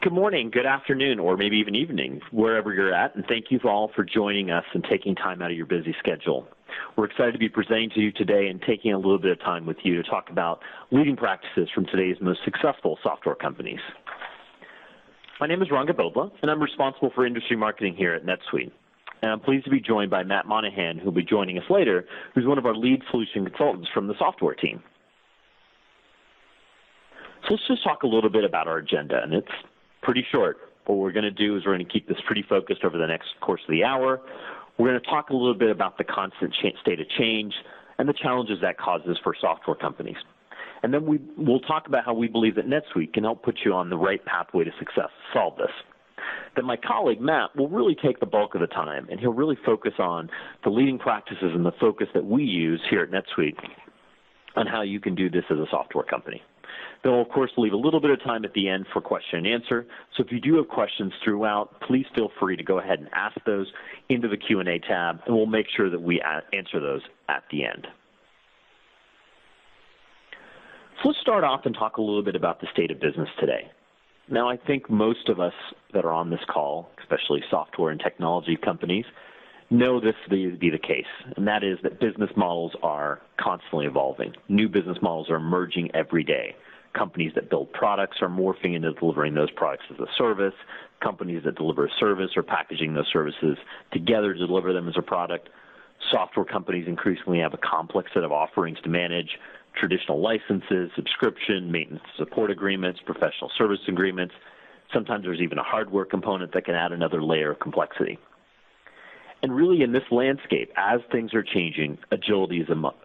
Good morning, good afternoon, or maybe even evening, wherever you're at, and thank you all for joining us and taking time out of your busy schedule. We're excited to be presenting to you today and taking a little bit of time with you to talk about leading practices from today's most successful software companies. My name is Ranga Bodla, and I'm responsible for industry marketing here at NetSuite. And I'm pleased to be joined by Matt Monahan, who will be joining us later, who's one of our lead solution consultants from the software team. So let's just talk a little bit about our agenda, and it's pretty short. What we're going to do is we're going to keep this pretty focused over the next course of the hour. We're going to talk a little bit about the constant state of change and the challenges that causes for software companies. And then we'll talk about how we believe that NetSuite can help put you on the right pathway to success to solve this. Then my colleague, Matt, will really take the bulk of the time, and he'll really focus on the leading practices and the focus that we use here at NetSuite on how you can do this as a software company. Then we'll, of course, leave a little bit of time at the end for question and answer. So if you do have questions throughout, please feel free to go ahead and ask those into the Q&A tab, and we'll make sure that we answer those at the end. So let's start off and talk a little bit about the state of business today. Now, I think most of us that are on this call, especially software and technology companies, know this to be the case, and that is that business models are constantly evolving. New business models are emerging every day. Companies that build products are morphing into delivering those products as a service. Companies that deliver a service are packaging those services together to deliver them as a product. Software companies increasingly have a complex set of offerings to manage: traditional licenses, subscription, maintenance support agreements, professional service agreements. Sometimes there's even a hardware component that can add another layer of complexity. And really, in this landscape, as things are changing, agility is a must.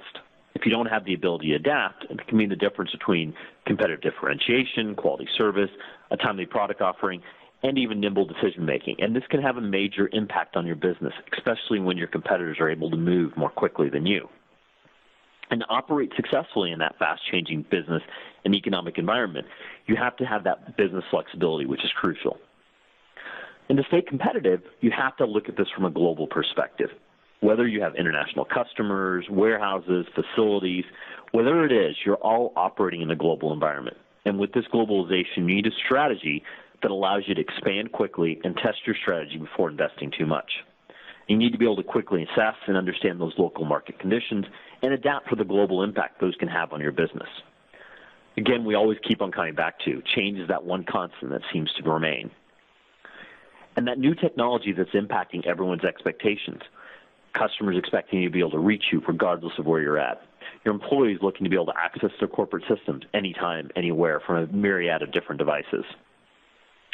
If you don't have the ability to adapt, it can mean the difference between competitive differentiation, quality service, a timely product offering, and even nimble decision-making. And this can have a major impact on your business, especially when your competitors are able to move more quickly than you. And to operate successfully in that fast-changing business and economic environment, you have to have that business flexibility, which is crucial. And to stay competitive, you have to look at this from a global perspective. Whether you have international customers, warehouses, facilities, whatever it is, you're all operating in a global environment. And with this globalization, you need a strategy that allows you to expand quickly and test your strategy before investing too much. You need to be able to quickly assess and understand those local market conditions and adapt for the global impact those can have on your business. Again, we always keep on coming back to change is that one constant that seems to remain. And that new technology that's impacting everyone's expectations. Customers expecting you to be able to reach you regardless of where you're at. Your employees looking to be able to access their corporate systems anytime, anywhere from a myriad of different devices.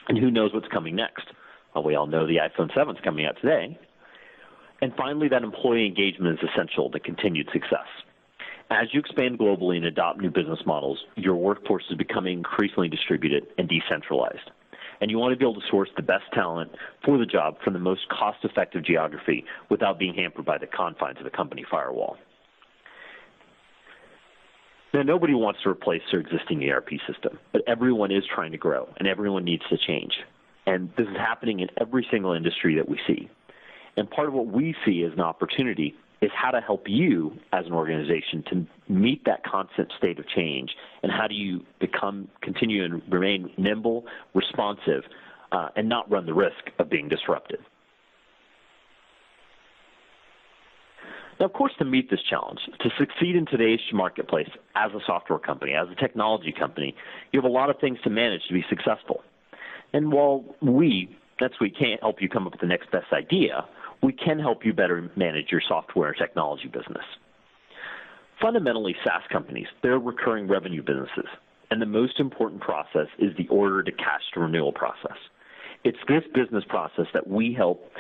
And who knows what's coming next? Well, we all know the iPhone 7 is coming out today. And finally, that employee engagement is essential to continued success. As you expand globally and adopt new business models, your workforce is becoming increasingly distributed and decentralized. And you want to be able to source the best talent for the job from the most cost-effective geography without being hampered by the confines of the company firewall. Now, nobody wants to replace their existing ERP system, but everyone is trying to grow, and everyone needs to change. And this is happening in every single industry that we see. And part of what we see as an opportunity is how to help you as an organization to meet that constant state of change, and how do you continue and remain nimble, responsive, and not run the risk of being disrupted. Now, of course, to meet this challenge, to succeed in today's marketplace as a software company, as a technology company, you have a lot of things to manage to be successful. And while NetSuite can't help you come up with the next best idea, we can help you better manage your software and technology business. Fundamentally, SaaS companies, they're recurring revenue businesses, and the most important process is the order to cash to renewal process. It's this business process that we help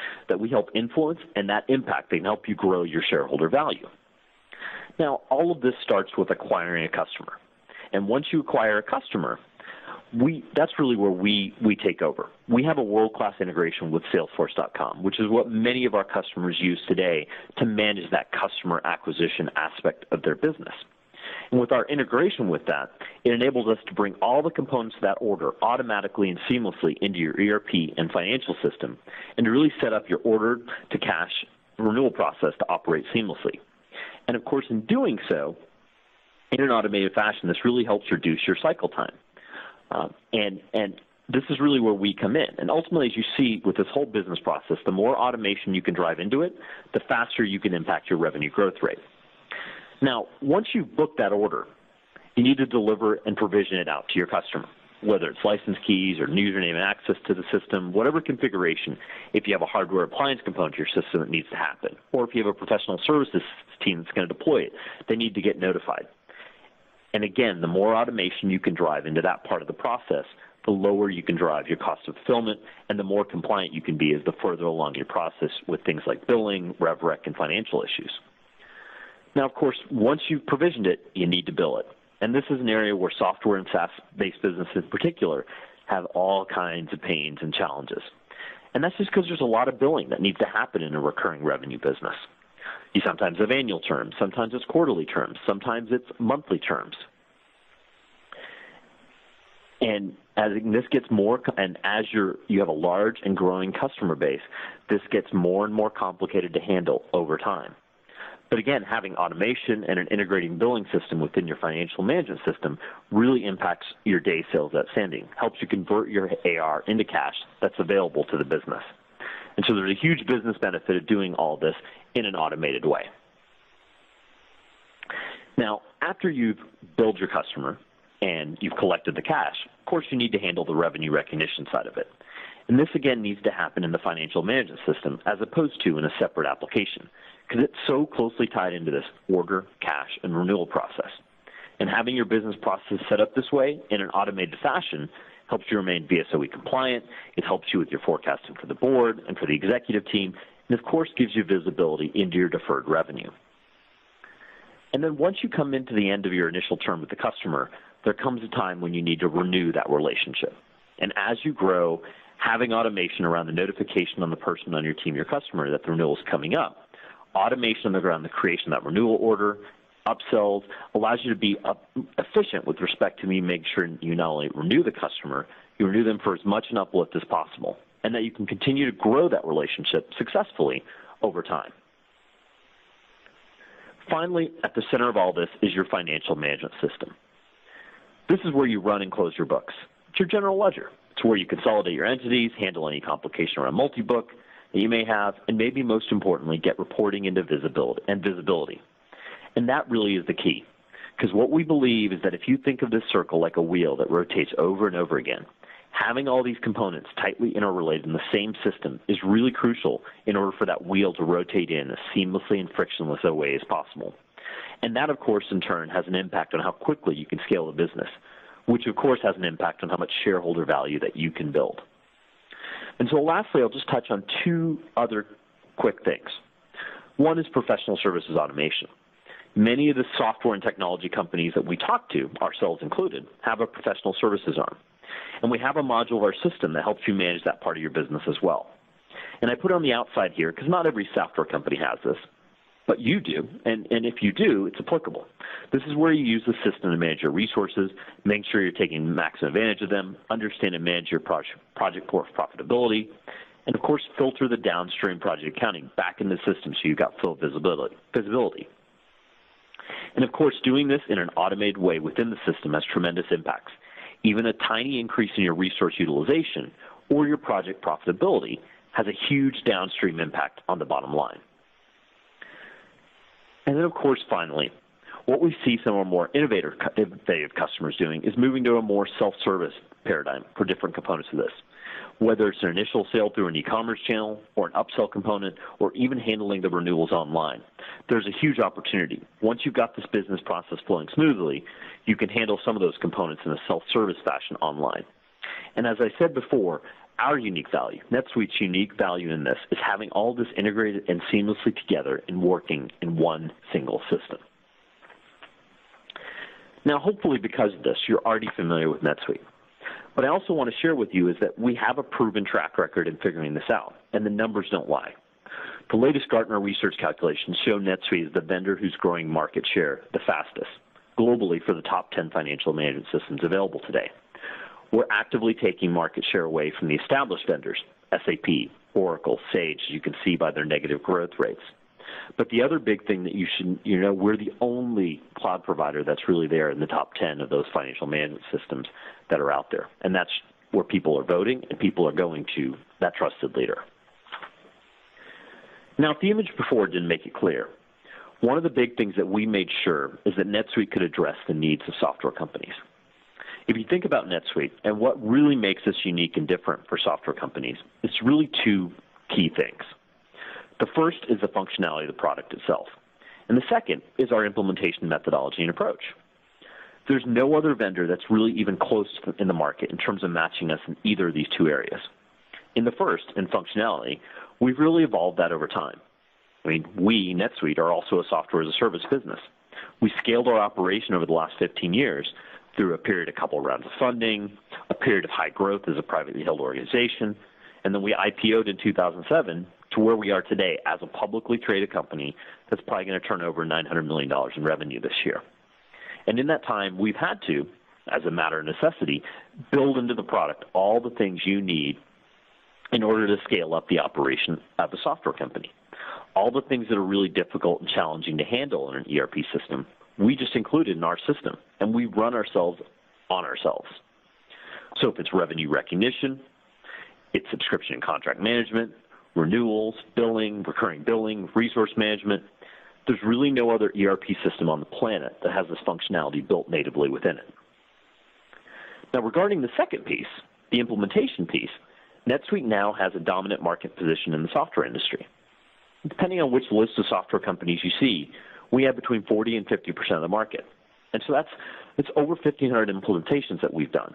influence, and that impact can help you grow your shareholder value. Now, all of this starts with acquiring a customer. And once you acquire a customer, that's really where we take over. We have a world-class integration with Salesforce.com, which is what many of our customers use today to manage that customer acquisition aspect of their business. And with our integration with that, it enables us to bring all the components of that order automatically and seamlessly into your ERP and financial system, and to really set up your order to cash renewal process to operate seamlessly. And of course, in doing so, in an automated fashion, this really helps reduce your cycle time. And this is really where we come in. And ultimately, as you see with this whole business process, the more automation you can drive into it, the faster you can impact your revenue growth rate. Now, once you've booked that order, you need to deliver and provision it out to your customer, whether it's license keys or username and access to the system, whatever configuration. If you have a hardware appliance component to your system, it needs to happen. Or if you have a professional services team that's going to deploy it, they need to get notified. And again, the more automation you can drive into that part of the process, the lower you can drive your cost of fulfillment, and the more compliant you can be as the further along your process with things like billing, rev rec, and financial issues. Now, of course, once you've provisioned it, you need to bill it. And this is an area where software and SaaS-based businesses in particular have all kinds of pains and challenges. And that's just because there's a lot of billing that needs to happen in a recurring revenue business. You sometimes have annual terms, sometimes it's quarterly terms, sometimes it's monthly terms. And as this gets more, and as you have a large and growing customer base, this gets more and more complicated to handle over time. But again, having automation and an integrating billing system within your financial management system really impacts your day sales outstanding, helps you convert your AR into cash that's available to the business. And so there's a huge business benefit of doing all this in an automated way. Now, after you've billed your customer and you've collected the cash, of course you need to handle the revenue recognition side of it. And this, again, needs to happen in the financial management system as opposed to in a separate application because it's so closely tied into this order, cash, and renewal process. And having your business process set up this way in an automated fashion helps you remain BSOE compliant. It helps you with your forecasting for the board and for the executive team, and of course gives you visibility into your deferred revenue. And then once you come into the end of your initial term with the customer, there comes a time when you need to renew that relationship. And as you grow, having automation around the notification on the person on your team, your customer, that the renewal is coming up, automation around the creation of that renewal order, upsells, allows you to be efficient with respect to making sure you not only renew the customer, you renew them for as much an uplift as possible, and that you can continue to grow that relationship successfully over time. Finally, at the center of all this is your financial management system. This is where you run and close your books. It's your general ledger. It's where you consolidate your entities, handle any complication around multi-book that you may have, and maybe most importantly, get reporting into visibility. And that really is the key, because what we believe is that if you think of this circle like a wheel that rotates over and over again, having all these components tightly interrelated in the same system is really crucial in order for that wheel to rotate in as seamlessly and frictionless a way as possible. And that, of course, in turn has an impact on how quickly you can scale the business, which, of course, has an impact on how much shareholder value that you can build. And so lastly, I'll just touch on two other quick things. One is professional services automation. Many of the software and technology companies that we talk to, ourselves included, have a professional services arm. And we have a module of our system that helps you manage that part of your business as well. And I put it on the outside here because not every software company has this, but you do. And if you do, it's applicable. This is where you use the system to manage your resources, make sure you're taking maximum advantage of them, understand and manage your project profitability, and, of course, filter the downstream project accounting back in the system so you've got full visibility. And, of course, doing this in an automated way within the system has tremendous impacts. Even a tiny increase in your resource utilization or your project profitability has a huge downstream impact on the bottom line. And then, of course, finally, what we see some of our more innovative customers doing is moving to a more self-service paradigm for different components of this, whether it's an initial sale through an e-commerce channel or an upsell component or even handling the renewals online. There's a huge opportunity. Once you've got this business process flowing smoothly, you can handle some of those components in a self-service fashion online. And as I said before, our unique value, NetSuite's unique value in this, is having all this integrated and seamlessly together and working in one single system. Now, hopefully because of this, you're already familiar with NetSuite. What I also want to share with you is that we have a proven track record in figuring this out, and the numbers don't lie. The latest Gartner research calculations show NetSuite as the vendor who's growing market share the fastest globally for the top 10 financial management systems available today. We're actively taking market share away from the established vendors, SAP, Oracle, Sage, as you can see by their negative growth rates. But the other big thing that you should know, we're the only cloud provider that's really there in the top 10 of those financial management systems that are out there. And that's where people are voting and people are going to that trusted leader. Now, if the image before didn't make it clear, one of the big things that we made sure is that NetSuite could address the needs of software companies. If you think about NetSuite and what really makes us unique and different for software companies, it's really two key things. The first is the functionality of the product itself, and the second is our implementation methodology and approach. There's no other vendor that's really even close in the market in terms of matching us in either of these two areas. In the first, in functionality, we've really evolved that over time. I mean, we, NetSuite, are also a software as a service business. We scaled our operation over the last 15 years through a couple of rounds of funding, a period of high growth as a privately held organization, and then we IPO'd in 2007 to where we are today as a publicly traded company that's probably going to turn over $900 million in revenue this year. And in that time, we've had to, as a matter of necessity, build into the product all the things you need in order to scale up the operation of a software company. All the things that are really difficult and challenging to handle in an ERP system, we just included in our system, and we run ourselves on ourselves. So if it's revenue recognition, it's subscription and contract management, renewals, billing, recurring billing, resource management, there's really no other ERP system on the planet that has this functionality built natively within it. Now, regarding the second piece, the implementation piece, NetSuite now has a dominant market position in the software industry. Depending on which list of software companies you see, we have between 40 and 50% of the market. And so it's over 1,500 implementations that we've done.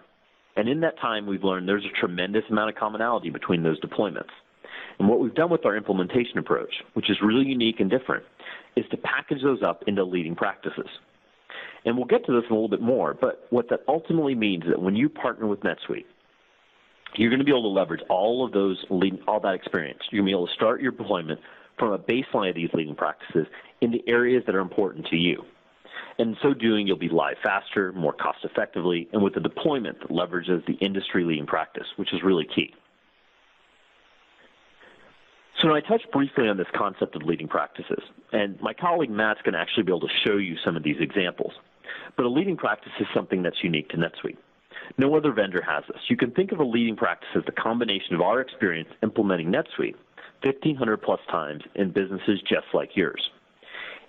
And in that time, we've learned there's a tremendous amount of commonality between those deployments. And what we've done with our implementation approach, which is really unique and different, is to package those up into leading practices. And we'll get to this in a little bit more, but what that ultimately means is that when you partner with NetSuite, you're going to be able to leverage all that experience. You're going to be able to start your deployment from a baseline of these leading practices in the areas that are important to you. And in so doing, you'll be live faster, more cost effectively, and with a deployment that leverages the industry-leading practice, which is really key. So I touched briefly on this concept of leading practices, and my colleague Matt's going to actually be able to show you some of these examples. But a leading practice is something that's unique to NetSuite. No other vendor has this. You can think of a leading practice as the combination of our experience implementing NetSuite 1,500 plus times in businesses just like yours.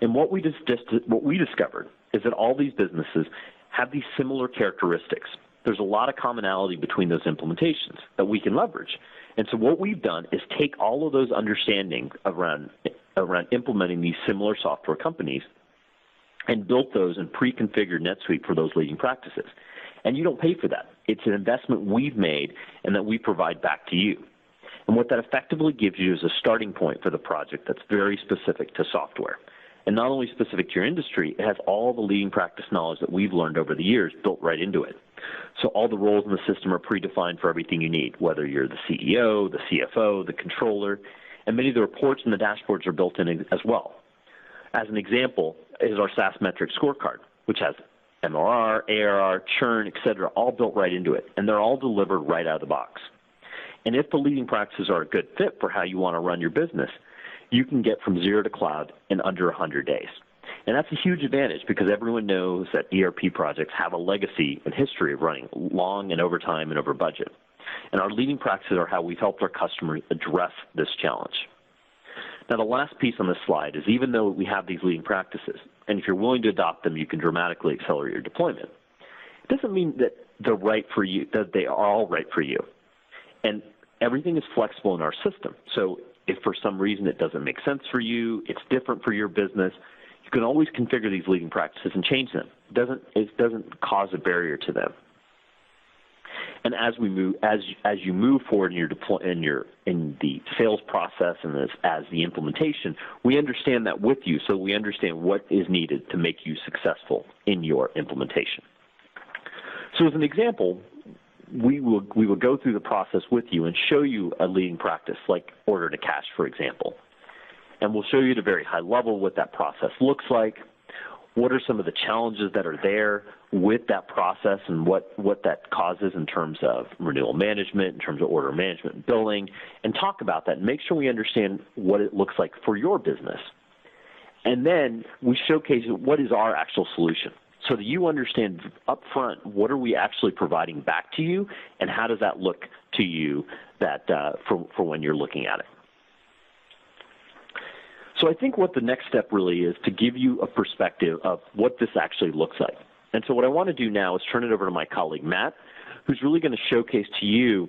And what we discovered is that all these businesses have these similar characteristics. There's a lot of commonality between those implementations that we can leverage. And so what we've done is take all of those understandings around implementing these similar software companies and built those and pre-configured NetSuite for those leading practices. And you don't pay for that. It's an investment we've made and that we provide back to you. And what that effectively gives you is a starting point for the project that's very specific to software. And not only specific to your industry, it has all the leading practice knowledge that we've learned over the years built right into it. So all the roles in the system are predefined for everything you need, whether you're the CEO, the CFO, the controller, and many of the reports and the dashboards are built in as well. As an example is our SaaS metric scorecard, which has MRR, ARR, churn, et cetera, all built right into it, and they're all delivered right out of the box. And if the leading practices are a good fit for how you want to run your business, you can get from zero to cloud in under 100 days. And that's a huge advantage because everyone knows that ERP projects have a legacy and history of running long and over time and over budget. And our leading practices are how we've helped our customers address this challenge. Now, the last piece on this slide is even though we have these leading practices, and if you're willing to adopt them, you can dramatically accelerate your deployment, it doesn't mean that they're right for you, that they are all right for you. And everything is flexible in our system. So if for some reason it doesn't make sense for you, it's different for your business, you can always configure these leading practices and change them. It doesn't cause a barrier to them. And as you move forward in the sales process and as the implementation, we understand that with you, so we understand what is needed to make you successful in your implementation. So as an example, we will go through the process with you and show you a leading practice like order to cash, for example. And we'll show you at a very high level what that process looks like, what are some of the challenges that are there with that process and what that causes in terms of renewal management, in terms of order management and billing, and talk about that and make sure we understand what it looks like for your business. And then we showcase what is our actual solution. so that you understand up front what are we actually providing back to you, and how does that look to you that for when you're looking at it. So I think what the next step really is to give you a perspective of what this actually looks like. And so what I want to do now is turn it over to my colleague Matt, who's really going to showcase to you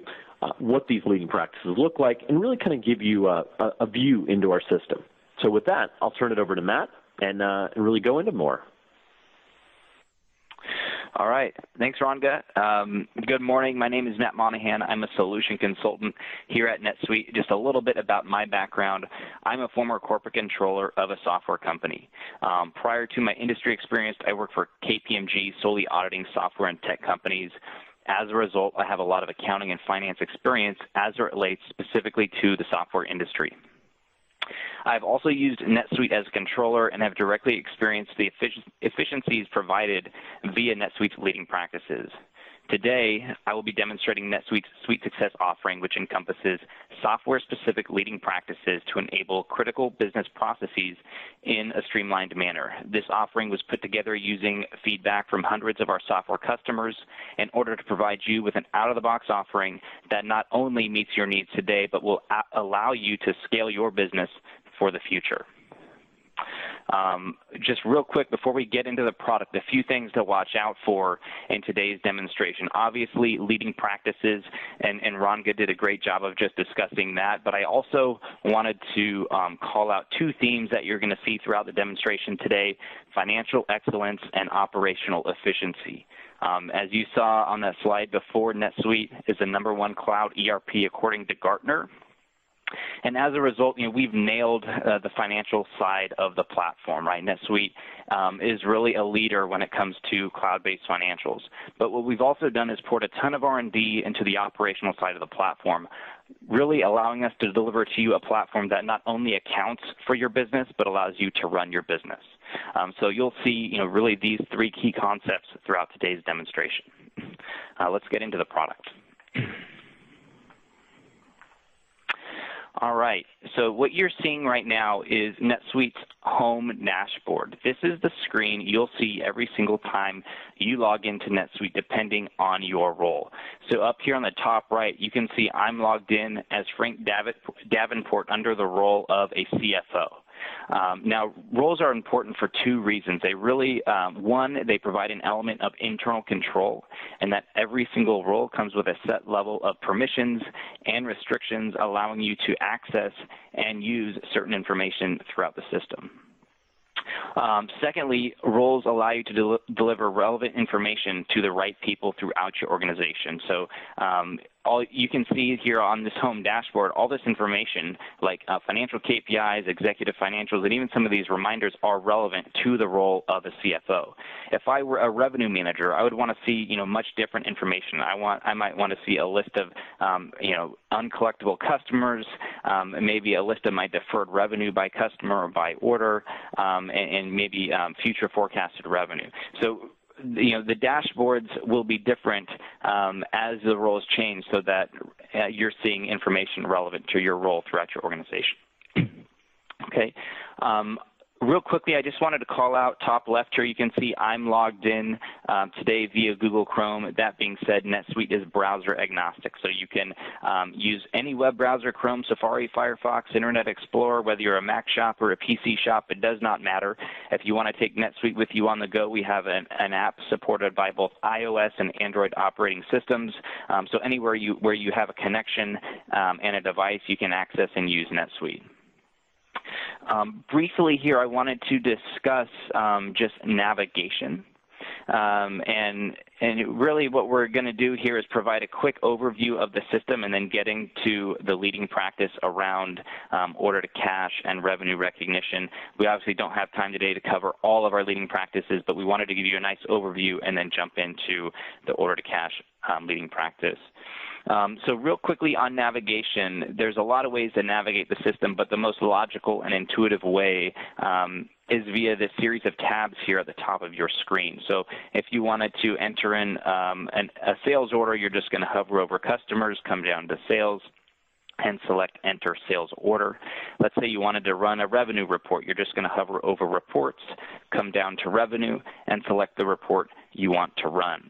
what these leading practices look like and really kind of give you a view into our system. So with that, I'll turn it over to Matt and really go into more. All right. Thanks, Ranga. Good morning. My name is Matt Monahan. I'm a solution consultant here at NetSuite. Just a little bit about my background. I'm a former corporate controller of a software company. Prior to my industry experience, I worked for KPMG, solely auditing software and tech companies. As a result, I have a lot of accounting and finance experience as it relates specifically to the software industry. I've also used NetSuite as a controller and have directly experienced the efficiencies provided via NetSuite's leading practices. Today, I will be demonstrating NetSuite's Suite Success offering, which encompasses software-specific leading practices to enable critical business processes in a streamlined manner. This offering was put together using feedback from hundreds of our software customers in order to provide you with an out-of-the-box offering that not only meets your needs today, but will allow you to scale your business for the future. Just real quick before we get into the product, a few things to watch out for in today's demonstration. Obviously, leading practices, and Ranga did a great job of just discussing that, but I also wanted to call out two themes that you're going to see throughout the demonstration today: financial excellence and operational efficiency. As you saw on that slide before, NetSuite is the #1 cloud ERP according to Gartner. And as a result, we've nailed the financial side of the platform, right? NetSuite is really a leader when it comes to cloud-based financials. But what we've also done is poured a ton of R&D into the operational side of the platform, really allowing us to deliver to you a platform that not only accounts for your business, but allows you to run your business. So you'll see, really these three key concepts throughout today's demonstration. Let's get into the product. All right, so what you're seeing right now is NetSuite's home dashboard. This is the screen you'll see every single time you log into NetSuite, depending on your role. So up here on the top right, you can see I'm logged in as Frank Davenport under the role of a CFO. Now, roles are important for two reasons. They really, one, they provide an element of internal control, and that every single role comes with a set level of permissions and restrictions allowing you to access and use certain information throughout the system. Secondly, roles allow you to deliver relevant information to the right people throughout your organization. So all you can see here on this home dashboard, all this information like financial KPIs, executive financials, and even some of these reminders are relevant to the role of a CFO. If I were a revenue manager, I would want to see much different information. I might want to see a list of uncollectible customers, maybe a list of my deferred revenue by customer or by order, and maybe future forecasted revenue. So the dashboards will be different as the roles change so that you're seeing information relevant to your role throughout your organization. Okay. Real quickly, I just wanted to call out top left here. You can see I'm logged in today via Google Chrome. That being said, NetSuite is browser agnostic, so you can use any web browser, Chrome, Safari, Firefox, Internet Explorer, whether you're a Mac shop or a PC shop, it does not matter. If you want to take NetSuite with you on the go, we have an app supported by both iOS and Android operating systems. So anywhere where you have a connection and a device, you can access and use NetSuite. Briefly here, I wanted to discuss just navigation. And really what we're going to do here is provide a quick overview of the system and then getting to the leading practice around order to cash and revenue recognition. We obviously don't have time today to cover all of our leading practices, but we wanted to give you a nice overview and then jump into the order to cash leading practice. So real quickly on navigation, there's a lot of ways to navigate the system, but the most logical and intuitive way is via this series of tabs here at the top of your screen. So if you wanted to enter in a sales order, you're just going to hover over customers, come down to sales, and select Enter Sales Order. Let's say you wanted to run a revenue report. You're just going to hover over Reports, come down to Revenue, and select the report you want to run.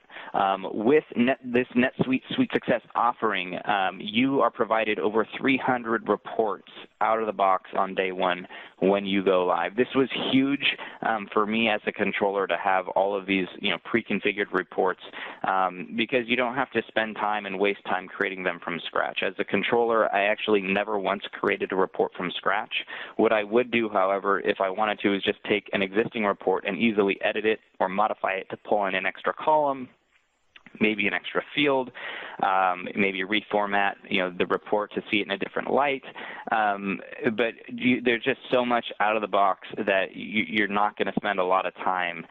With this NetSuite SuiteSuccess offering, you are provided over 300 reports out of the box on day one when you go live. This was huge for me as a controller to have all of these pre-configured reports because you don't have to spend time and waste time creating them from scratch. As a controller, I actually never once created a report from scratch. What I would do, however, if I wanted to, is just take an existing report and easily edit it or modify it to pull in an extra column, maybe an extra field, maybe reformat the report to see it in a different light. But there's just so much out of the box that you're not going to spend a lot of time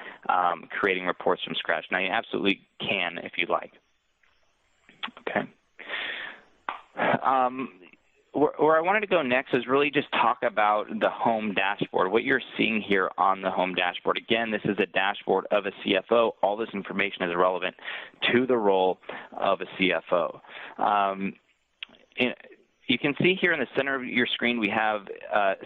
creating reports from scratch. Now, you absolutely can if you'd like. Okay. Where I wanted to go next is really just talk about the home dashboard, what you're seeing here on the home dashboard. Again, this is a dashboard of a CFO. All this information is relevant to the role of a CFO. You can see here in the center of your screen we have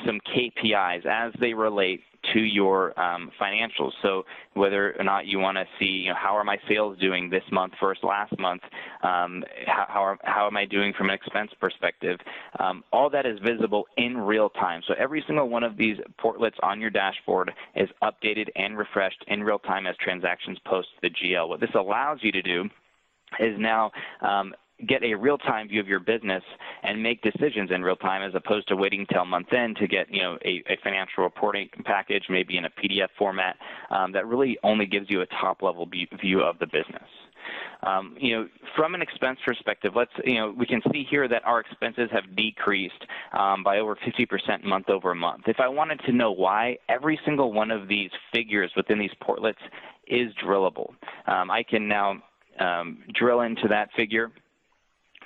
some KPIs as they relate to your financials. So whether or not you want to see, how are my sales doing this month versus last month, how am I doing from an expense perspective, all that is visible in real time. So every single one of these portlets on your dashboard is updated and refreshed in real time as transactions post to the GL. What this allows you to do is now get a real-time view of your business and make decisions in real time as opposed to waiting till month end to get a financial reporting package, maybe in a PDF format that really only gives you a top-level view of the business. From an expense perspective, we can see here that our expenses have decreased by over 50% month over month. If I wanted to know why, every single one of these figures within these portlets is drillable. I can now drill into that figure.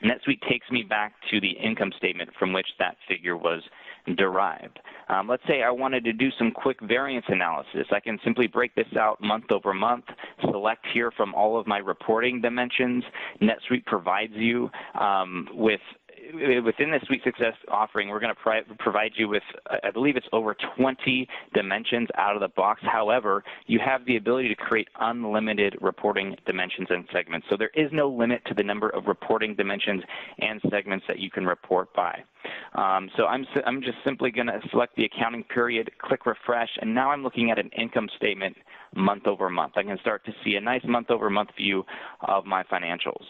NetSuite takes me back to the income statement from which that figure was derived. Let's say I wanted to do some quick variance analysis. I can simply break this out month over month, select here from all of my reporting dimensions. NetSuite provides you within the SuiteSuccess offering, we're going to provide you with, I believe it's over 20 dimensions out of the box. However, you have the ability to create unlimited reporting dimensions and segments. So there is no limit to the number of reporting dimensions and segments that you can report by. So I'm just simply going to select the accounting period, click refresh, and now I'm looking at an income statement month over month. I can start to see a nice month over month view of my financials.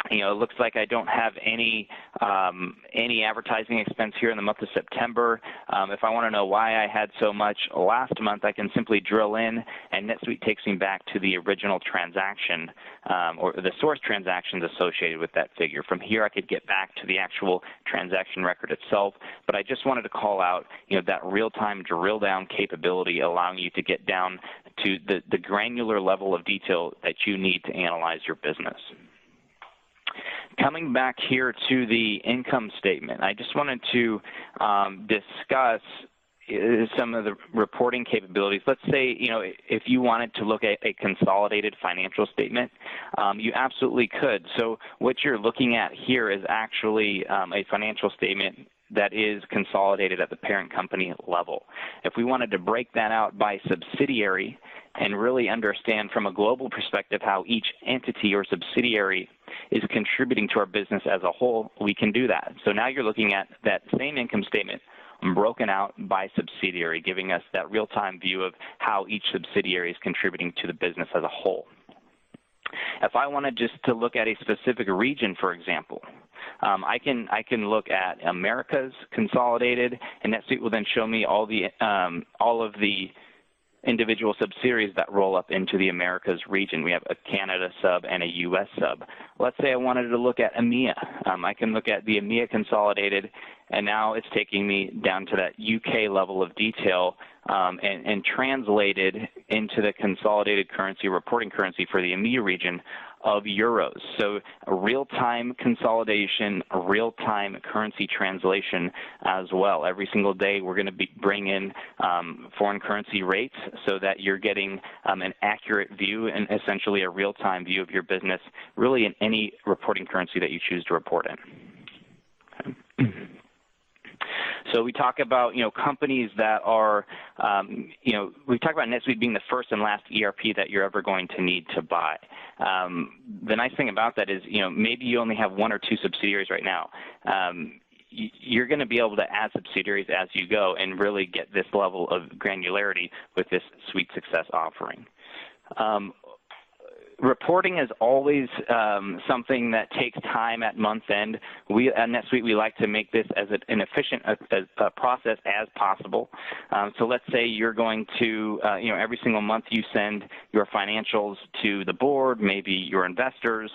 It looks like I don't have any advertising expense here in the month of September. If I want to know why I had so much last month, I can simply drill in, and NetSuite takes me back to the original transaction or the source transactions associated with that figure. From here, I could get back to the actual transaction record itself, but I just wanted to call out that real-time drill-down capability, allowing you to get down to the granular level of detail that you need to analyze your business. Coming back here to the income statement, I just wanted to discuss some of the reporting capabilities. Let's say, if you wanted to look at a consolidated financial statement, you absolutely could. So what you're looking at here is actually a financial statement that is consolidated at the parent company level. If we wanted to break that out by subsidiary and really understand from a global perspective how each entity or subsidiary is contributing to our business as a whole, we can do that. So now you're looking at that same income statement broken out by subsidiary, giving us that real-time view of how each subsidiary is contributing to the business as a whole. If I wanted just to look at a specific region, for example, I can look at Americas consolidated, and NetSuite will then show me all of the individual subsidiaries that roll up into the Americas region. We have a Canada sub and a U.S. sub. Let's say I wanted to look at EMEA. I can look at the EMEA consolidated, and now it's taking me down to that UK level of detail and translated into the consolidated currency, reporting currency for the EMEA region of euros. So a real-time consolidation, a real-time currency translation as well. Every single day we're going to bring in foreign currency rates so that you're getting an accurate view and essentially a real-time view of your business really in any reporting currency that you choose to report in. Okay. So we talk about, companies that are, we talk about NetSuite being the first and last ERP that you're ever going to need to buy. The nice thing about that is, maybe you only have 1 or 2 subsidiaries right now. You're going to be able to add subsidiaries as you go and really get this level of granularity with this SuiteSuccess offering. Reporting is always something that takes time at month end. We at NetSuite, we like to make this as an efficient process as possible. So let's say you're going to, every single month you send your financials to the board, maybe your investors.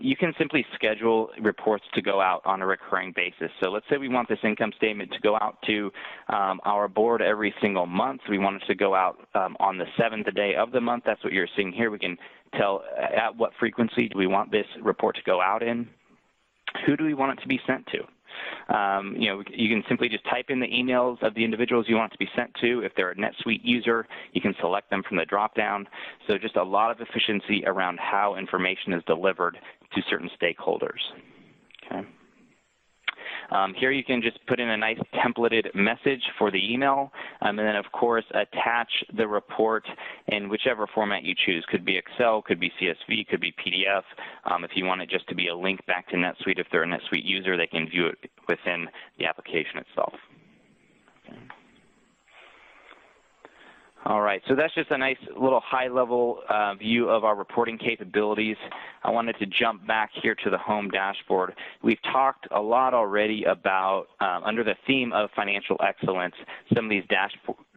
You can simply schedule reports to go out on a recurring basis. So let's say we want this income statement to go out to our board every single month. We want it to go out on the 7th day of the month. That's what you're seeing here. We can tell at what frequency do we want this report to go out in. Who do we want it to be sent to? You can simply just type in the emails of the individuals you want it to be sent to. If they're a NetSuite user, you can select them from the drop-down. So just a lot of efficiency around how information is delivered to certain stakeholders. Okay. Here you can just put in a nice templated message for the email, and then of course attach the report in whichever format you choose. Could be Excel, could be CSV, could be PDF. If you want it just to be a link back to NetSuite, if they're a NetSuite user, they can view it within the application itself. Okay. All right, so that's just a nice little high-level view of our reporting capabilities. I wanted to jump back here to the home dashboard. We've talked a lot already about, under the theme of financial excellence, some of these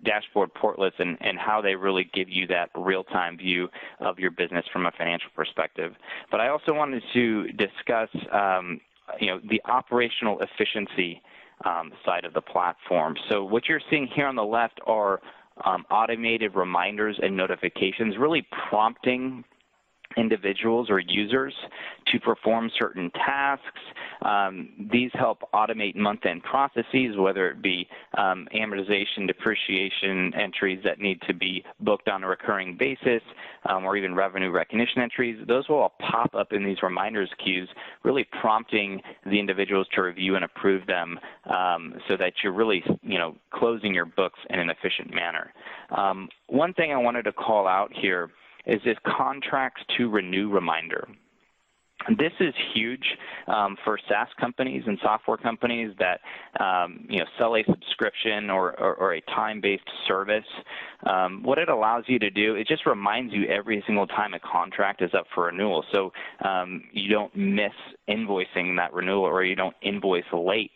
dashboard portlets and how they really give you that real-time view of your business from a financial perspective. But I also wanted to discuss the operational efficiency side of the platform. So what you're seeing here on the left are automated reminders and notifications, really prompting individuals or users to perform certain tasks. These help automate month-end processes, whether it be amortization, depreciation entries that need to be booked on a recurring basis, or even revenue recognition entries. Those will all pop up in these reminders queues, really prompting the individuals to review and approve them so that you're really, closing your books in an efficient manner. One thing I wanted to call out here is this contracts to renew reminder. This is huge for SaaS companies and software companies that sell a subscription or a time-based service. What it allows you to do, it just reminds you every single time a contract is up for renewal, so you don't miss invoicing that renewal or you don't invoice late.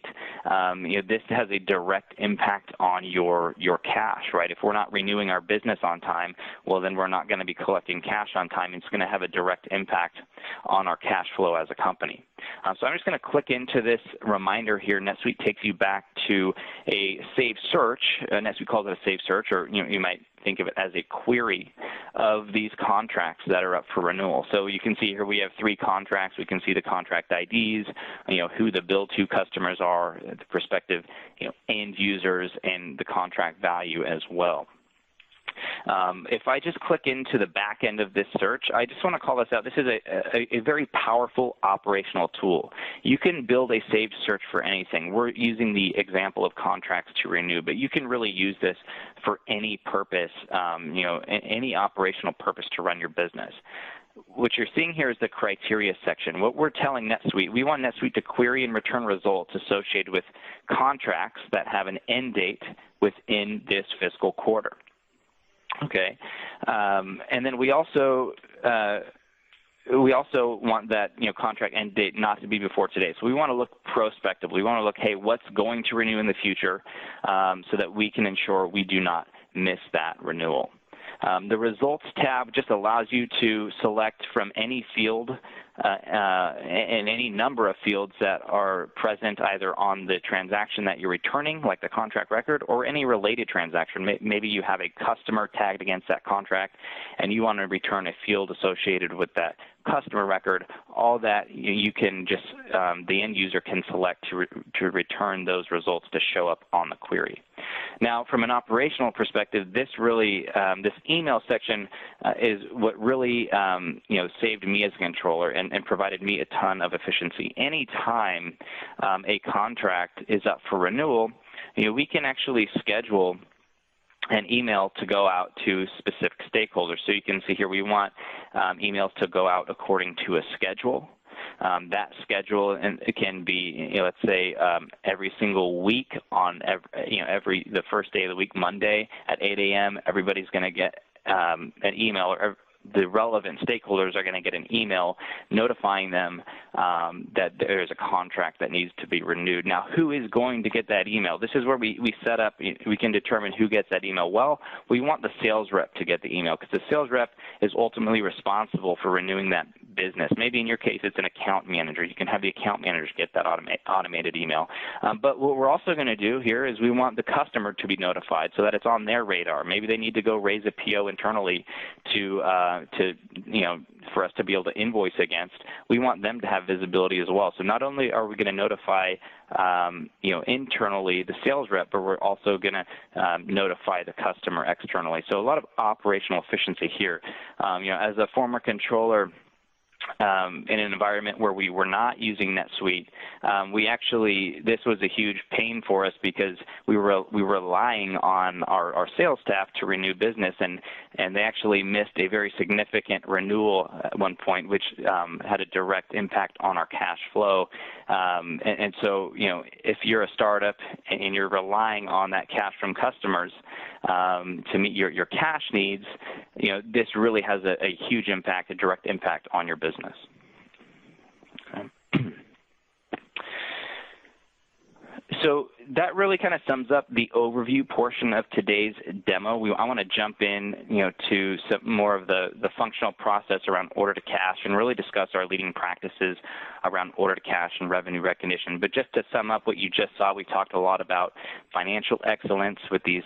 This has a direct impact on your cash, right? If we're not renewing our business on time, well, then we're not going to be collecting cash on time. It's going to have a direct impact on our cash flow as a company. So I'm just going to click into this reminder here. NetSuite takes you back to a saved search. NetSuite calls it a saved search, or you might think of it as a query of these contracts that are up for renewal. So you can see here we have 3 contracts. We can see the contract IDs, who the bill to customers are, the prospective end users, and the contract value as well. If I just click into the back end of this search, I just want to call this out. This is a very powerful operational tool. You can build a saved search for anything. We're using the example of contracts to renew, but you can really use this for any purpose, any operational purpose to run your business. What you're seeing here is the criteria section. What we're telling NetSuite, we want NetSuite to query and return results associated with contracts that have an end date within this fiscal quarter. Okay, and then we also want that contract end date not to be before today. So we want to look prospectively. We want to look, hey, what's going to renew in the future, so that we can ensure we do not miss that renewal. The Results tab just allows you to select from any field and any number of fields that are present either on the transaction that you're returning, like the contract record, or any related transaction. Maybe you have a customer tagged against that contract and you want to return a field associated with that customer record. All that you can just, the end user can select to return those results to show up on the query. Now, from an operational perspective, this really, this email section is what really, saved me as a controller and provided me a ton of efficiency. Anytime a contract is up for renewal, we can actually schedule an email to go out to specific stakeholders. So you can see here we want emails to go out according to a schedule. That schedule, and it can be, let's say, every single week on the first day of the week, Monday at 8 a.m. Everybody's going to get an email, or the relevant stakeholders are going to get an email notifying them that there's a contract that needs to be renewed. Now, who is going to get that email? This is where we set up, we can determine who gets that email. Well, we want the sales rep to get the email because the sales rep is ultimately responsible for renewing that business. Maybe in your case, it's an account manager. You can have the account manager get that automated email. But what we're also going to do here is we want the customer to be notified so that it's on their radar. Maybe they need to go raise a PO internally for us to be able to invoice against. We want them to have visibility as well. So not only are we going to notify internally the sales rep, but we're also going to notify the customer externally. So a lot of operational efficiency here. As a former controller, in an environment where we were not using NetSuite, this was a huge pain for us because we were relying on our sales staff to renew business, and they actually missed a very significant renewal at one point, which had a direct impact on our cash flow. And so, if you're a startup and you're relying on that cash from customers to meet your cash needs, this really has a huge impact, a direct impact on your business. Okay. So that really kind of sums up the overview portion of today's demo. I want to jump in, to some more of the functional process around order to cash and really discuss our leading practices around order to cash and revenue recognition. But just to sum up what you just saw, we talked a lot about financial excellence with these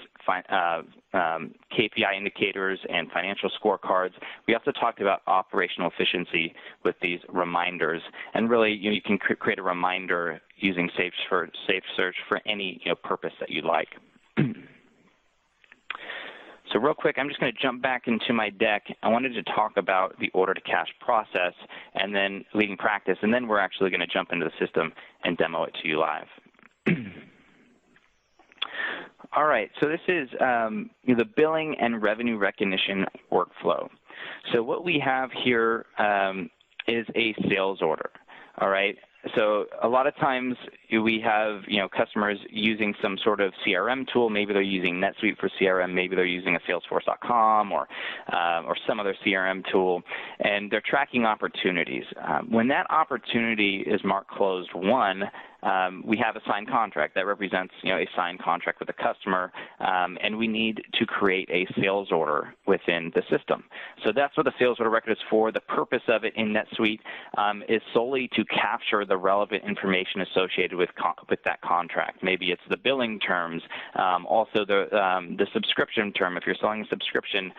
KPI indicators and financial scorecards. We also talked about operational efficiency with these reminders, and really you can create a reminder using Safe Search for any purpose that you'd like. So real quick, I'm just going to jump back into my deck. I wanted to talk about the order to cash process and then leading practice, and then we're actually going to jump into the system and demo it to you live. All right, so this is the billing and revenue recognition workflow. So what we have here is a sales order. All right. So a lot of times we have, customers using some sort of CRM tool. Maybe they're using NetSuite for CRM. Maybe they're using a Salesforce.com or some other CRM tool, and they're tracking opportunities. When that opportunity is marked closed won, we have a signed contract that represents, a signed contract with the customer, and we need to create a sales order within the system. So that's what the sales order record is for. The purpose of it in NetSuite is solely to capture the relevant information associated with that contract. Maybe it's the billing terms, also the subscription term. If you're selling a subscription,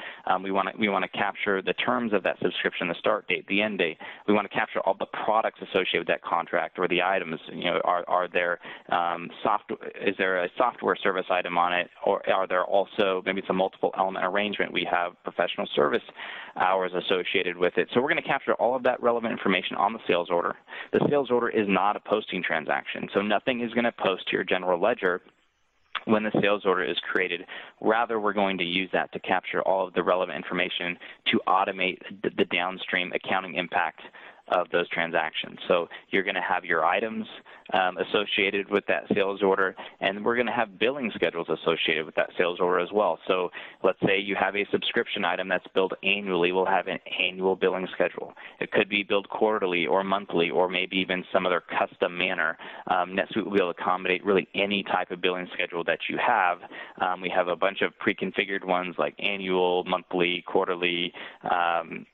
we want to capture the terms of that subscription, the start date, the end date. We want to capture all the products associated with that contract or the items. Are there is there a software service item on it, or are there also, maybe it's a multiple element arrangement, we have professional service hours associated with it. So we're going to capture all of that relevant information on the sales order. The sales order is not a posting transaction, so nothing is going to post to your general ledger when the sales order is created. Rather, we're going to use that to capture all of the relevant information to automate the downstream accounting impact of those transactions. So you're going to have your items associated with that sales order, and we're going to have billing schedules associated with that sales order as well. So let's say you have a subscription item that's billed annually. We'll have an annual billing schedule. It could be billed quarterly or monthly or maybe even some other custom manner. NetSuite will be able to accommodate really any type of billing schedule that you have. We have a bunch of pre-configured ones like annual, monthly, quarterly,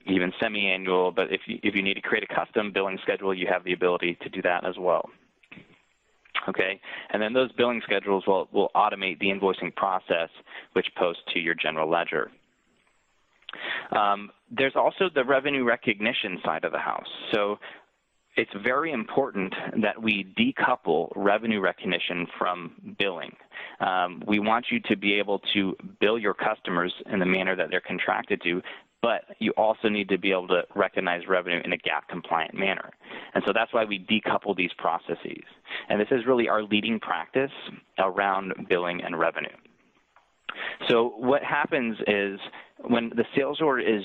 even semi-annual, but if you need to create a custom billing schedule, you have the ability to do that as well. Okay, and then those billing schedules will automate the invoicing process, which posts to your general ledger. There's also the revenue recognition side of the house. So it's very important that we decouple revenue recognition from billing. We want you to be able to bill your customers in the manner that they're contracted to, but you also need to be able to recognize revenue in a GAAP-compliant manner. And so that's why we decouple these processes. And this is really our leading practice around billing and revenue. So what happens is when the sales order is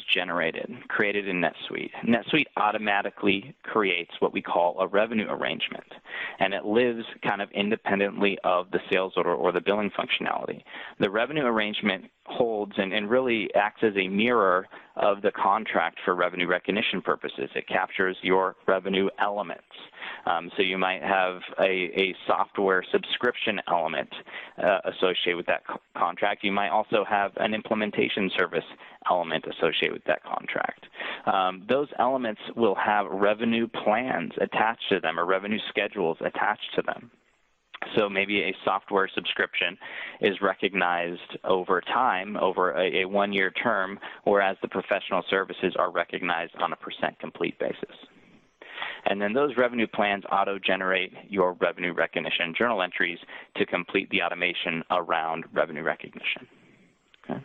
created in NetSuite, NetSuite automatically creates what we call a revenue arrangement, and it lives kind of independently of the sales order or the billing functionality. The revenue arrangement holds and really acts as a mirror of the contract for revenue recognition purposes. It captures your revenue elements. So you might have a software subscription element associated with that contract. You might also have an implementation service element associated with that contract. Those elements will have revenue plans attached to them or revenue schedules attached to them. So maybe a software subscription is recognized over time, over a one-year term, whereas the professional services are recognized on a percent complete basis. And then those revenue plans auto-generate your revenue recognition journal entries to complete the automation around revenue recognition. Okay.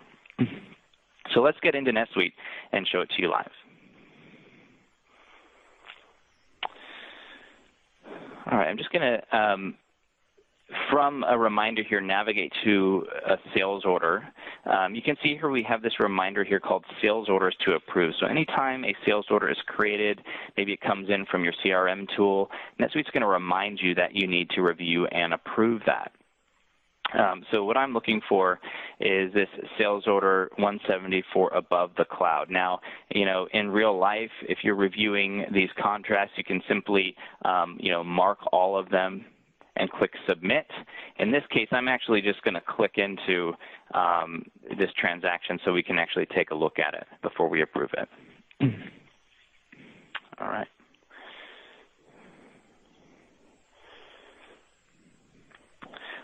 So let's get into NetSuite and show it to you live. All right, I'm just going to, from a reminder here, navigate to a sales order. You can see here we have this reminder here called sales orders to approve. So anytime a sales order is created, maybe it comes in from your CRM tool, NetSuite's going to remind you that you need to review and approve that. So what I'm looking for is this sales order 170 for above the cloud. Now, in real life, if you're reviewing these contracts, you can simply, mark all of them and click Submit. In this case, I'm actually just going to click into this transaction so we can actually take a look at it before we approve it. All right.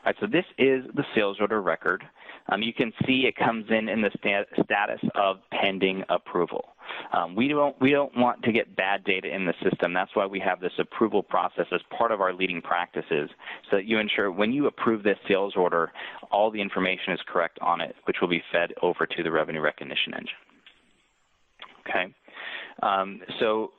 All right, so this is the sales order record. You can see it comes in the status of pending approval. We don't want to get bad data in the system. That's why we have this approval process as part of our leading practices, so that you ensure when you approve this sales order, all the information is correct on it, which will be fed over to the revenue recognition engine. Okay, so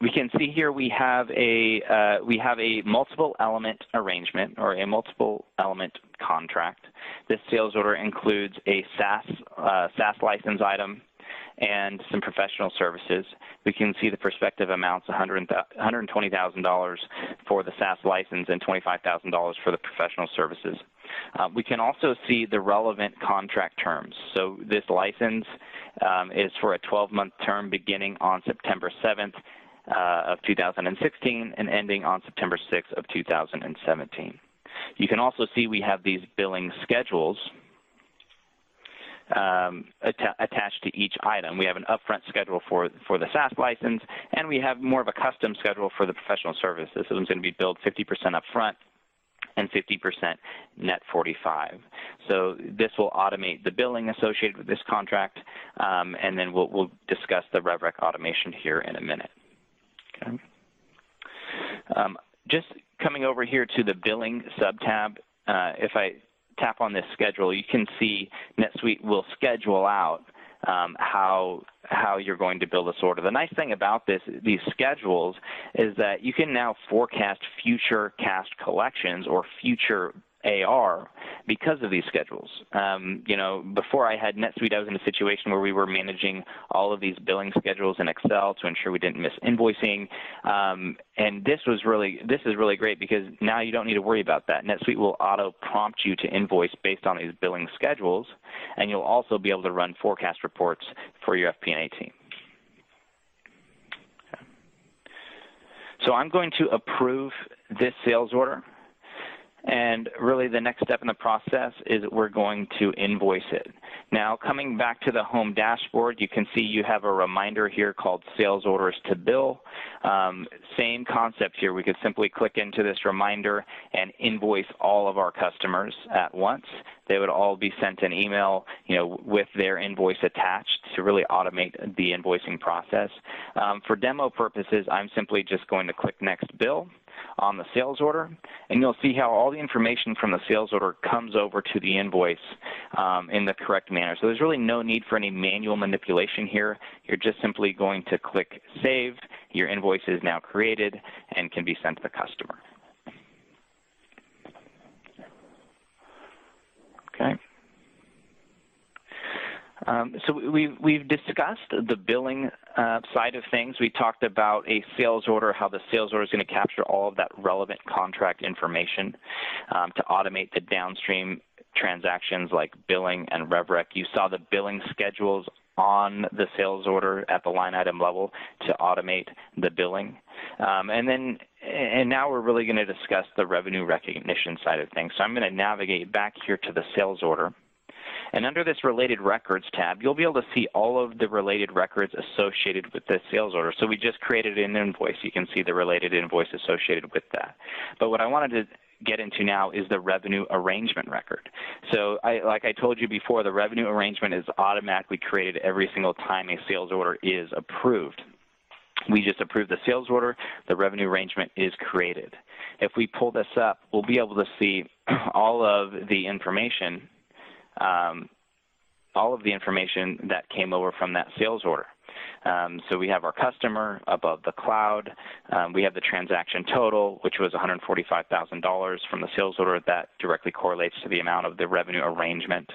we can see here we have a multiple element arrangement or a multiple element contract. This sales order includes a SaaS license item and some professional services. We can see the prospective amounts, $120,000 for the SaaS license and $25,000 for the professional services. We can also see the relevant contract terms. So this license is for a 12-month term beginning on September 7th of 2016 and ending on September 6th of 2017. You can also see we have these billing schedules attached to each item. We have an upfront schedule for the SaaS license, and we have more of a custom schedule for the professional services. This one's going to be billed 50% upfront and 50% net 45. So this will automate the billing associated with this contract, and then we'll discuss the RevRec automation here in a minute. Okay. Just coming over here to the billing subtab, if I tap on this schedule, you can see NetSuite will schedule out how you're going to bill this order. The nice thing about these schedules is that you can now forecast future cash collections or future AR because of these schedules. Before I had NetSuite, I was in a situation where we were managing all of these billing schedules in Excel to ensure we didn't miss invoicing. And this is really great because now you don't need to worry about that. NetSuite will auto prompt you to invoice based on these billing schedules, and you'll also be able to run forecast reports for your FP&A team. Okay. So I'm going to approve this sales order. And really the next step in the process is we're going to invoice it. Now, coming back to the home dashboard, you can see you have a reminder here called Sales Orders to Bill. Same concept here. We could simply click into this reminder and invoice all of our customers at once. They would all be sent an email, with their invoice attached to really automate the invoicing process. For demo purposes, I'm simply just going to click Next Bill. on the sales order, and you'll see how all the information from the sales order comes over to the invoice in the correct manner. So there's really no need for any manual manipulation here. You're just simply going to click Save. Your invoice is now created and can be sent to the customer. Okay. So we've discussed the billing side of things. We talked about a sales order, how the sales order is going to capture all of that relevant contract information to automate the downstream transactions like billing and RevRec. You saw the billing schedules on the sales order at the line item level to automate the billing. And now we're really going to discuss the revenue recognition side of things. So I'm going to navigate back here to the sales order. And under this Related Records tab, you'll be able to see all of the related records associated with this sales order. So we just created an invoice. You can see the related invoice associated with that. But what I wanted to get into now is the revenue arrangement record. So like I told you before, the revenue arrangement is automatically created every single time a sales order is approved. We just approved the sales order, the revenue arrangement is created. If we pull this up, we'll be able to see all of the information that came over from that sales order. So we have our customer above the cloud. We have the transaction total, which was $145,000 from the sales order. That directly correlates to the amount of the revenue arrangement.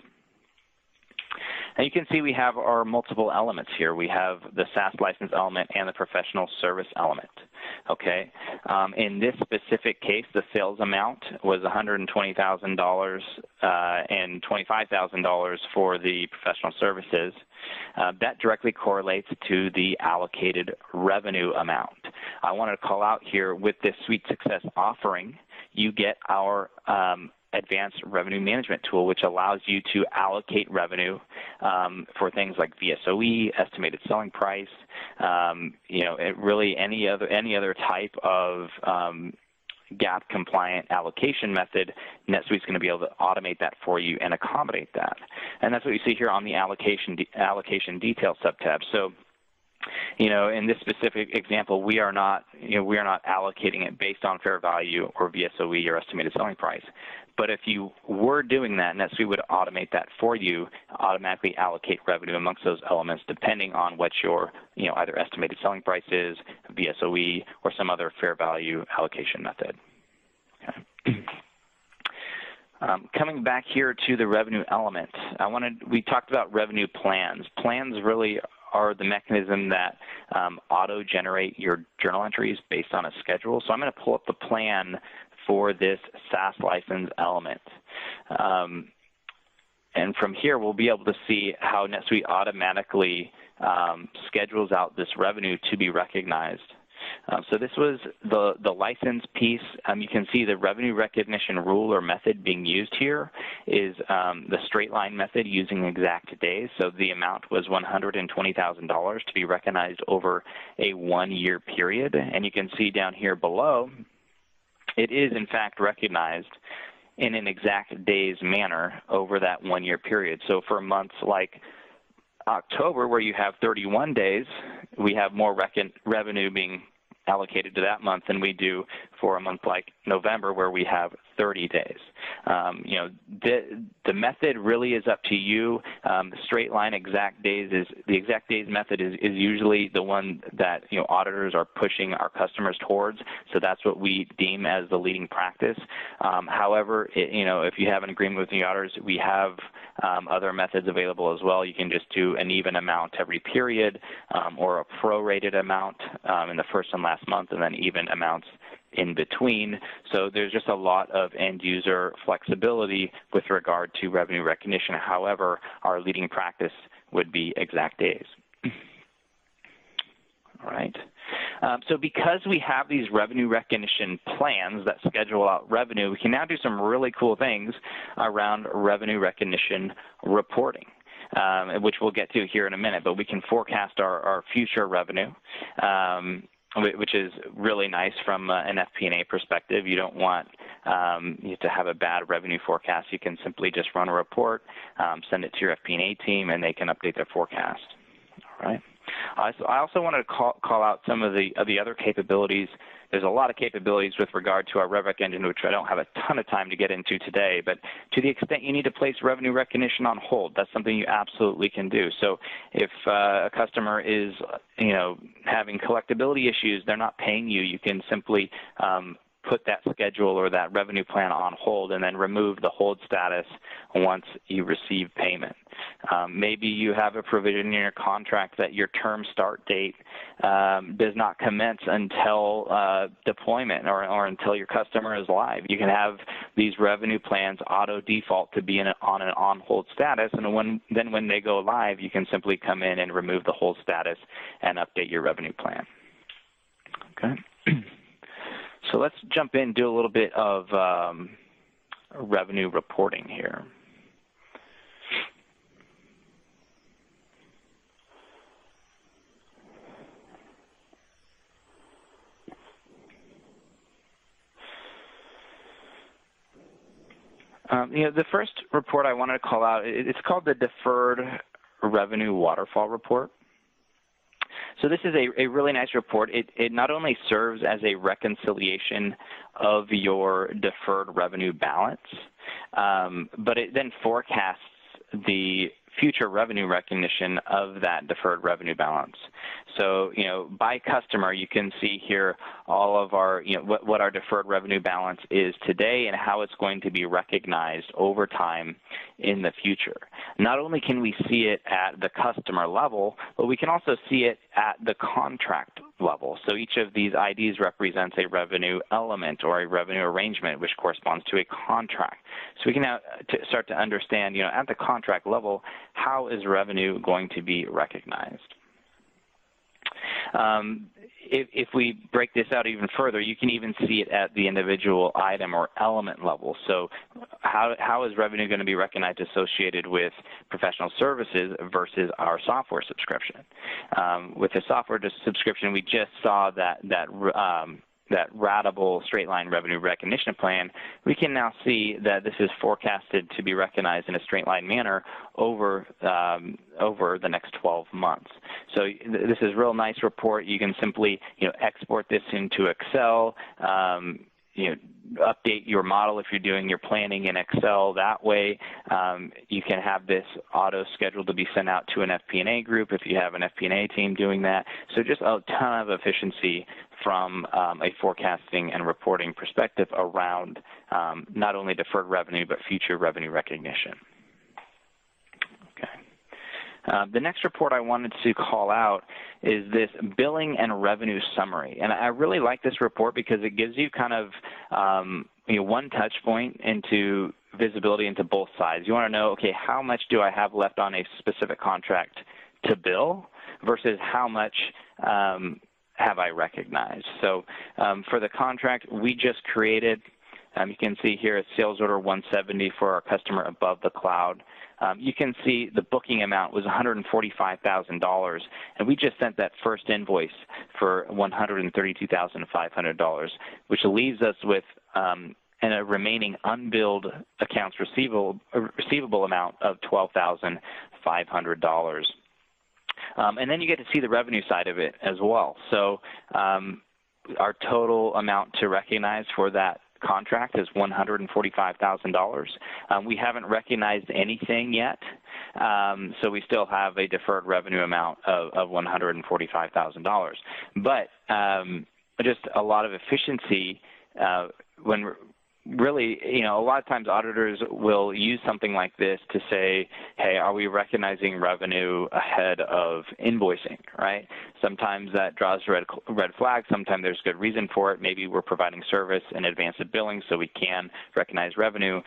And you can see we have our multiple elements here. We have the SaaS license element and the professional service element. Okay. In this specific case, the sales amount was $120,000 and $25,000 for the professional services. That directly correlates to the allocated revenue amount. I want to call out here with this Suite Success offering, you get our advanced revenue management tool, which allows you to allocate revenue for things like VSOE, estimated selling price, really any other type of GAAP compliant allocation method. NetSuite's going to be able to automate that for you and accommodate that. And that's what you see here on the allocation detail subtab. So, in this specific example, we are not allocating it based on fair value or VSOE or estimated selling price. But if you were doing that, NetSuite would automate that for you, automatically allocate revenue amongst those elements depending on what your either estimated selling price is, VSOE, or some other fair value allocation method. Okay. Coming back here to the revenue element, we talked about revenue plans. Plans really are the mechanism that auto-generate your journal entries based on a schedule. So I'm going to pull up the plan for this SaaS license element. And from here, we'll be able to see how NetSuite automatically schedules out this revenue to be recognized. So this was the license piece. You can see the revenue recognition rule or method being used here is the straight line method using exact days. So the amount was $120,000 to be recognized over a 1-year period. And you can see down here below, it is in fact recognized in an exact days manner over that 1-year period. So for months like October, where you have 31 days, we have more revenue being allocated to that month than we do for a month like November, where we have 30 days. The method really is up to you. The straight line exact days method is usually the one that auditors are pushing our customers towards. So that's what we deem as the leading practice. However, if you have an agreement with the auditors, we have other methods available as well. You can just do an even amount every period, or a prorated amount in the first and last month, and then even amounts in between. So there's just a lot of end-user flexibility with regard to revenue recognition. However, our leading practice would be exact days. All right. So because we have these revenue recognition plans that schedule out revenue, we can now do some really cool things around revenue recognition reporting, which we'll get to here in a minute. But we can forecast our future revenue, which is really nice from an FP&A perspective. You don't want to have a bad revenue forecast. You can simply just run a report, send it to your FP&A team, and they can update their forecast. All right. So I also wanted to call out some of the other capabilities. There's a lot of capabilities with regard to our RevRec engine, which I don't have a ton of time to get into today, but to the extent you need to place revenue recognition on hold, that's something you absolutely can do. So if a customer is, having collectability issues, they're not paying you, you can simply put that schedule or that revenue plan on hold and then remove the hold status once you receive payment. Maybe you have a provision in your contract that your term start date does not commence until deployment or until your customer is live. You can have these revenue plans auto default to be on an on hold status, and when they go live, you can simply come in and remove the hold status and update your revenue plan. Okay. So let's jump in and do a little bit of revenue reporting here. The first report I wanted to call out, it's called the Deferred Revenue Waterfall Report. So this is a really nice report. It not only serves as a reconciliation of your deferred revenue balance, but it then forecasts the future revenue recognition of that deferred revenue balance. So, by customer, you can see here all of our, what our deferred revenue balance is today and how it's going to be recognized over time in the future. Not only can we see it at the customer level, but we can also see it at the contract level. So each of these IDs represents a revenue element or a revenue arrangement, which corresponds to a contract. So we can now start to understand, at the contract level, how is revenue going to be recognized? If we break this out even further, you can even see it at the individual item or element level. So how is revenue going to be recognized associated with professional services versus our software subscription? With the software subscription, we just saw that ratable straight-line revenue recognition plan. We can now see that this is forecasted to be recognized in a straight-line manner over the next 12 months. So this is a real nice report. You can simply export this into Excel. Update your model if you're doing your planning in Excel. That way, you can have this auto scheduled to be sent out to an FP&A group if you have an FP&A team doing that. So just a ton of efficiency from a forecasting and reporting perspective around not only deferred revenue but future revenue recognition. The next report I wanted to call out is this billing and revenue summary. And I really like this report because it gives you kind of one touch point into visibility into both sides. You want to know, okay, how much do I have left on a specific contract to bill versus how much have I recognized. So for the contract we just created, you can see here it's sales order 170 for our customer above the cloud. You can see the booking amount was $145,000, and we just sent that first invoice for $132,500, which leaves us with a remaining unbilled accounts receivable amount of $12,500. And then you get to see the revenue side of it as well. So our total amount to recognize for that contract is $145,000. We haven't recognized anything yet, so we still have a deferred revenue amount of $145,000. But just a lot of efficiency when really, a lot of times auditors will use something like this to say, hey, are we recognizing revenue ahead of invoicing, right? Sometimes that draws red flags. Sometimes there's good reason for it. Maybe we're providing service in advance of billing so we can recognize revenue.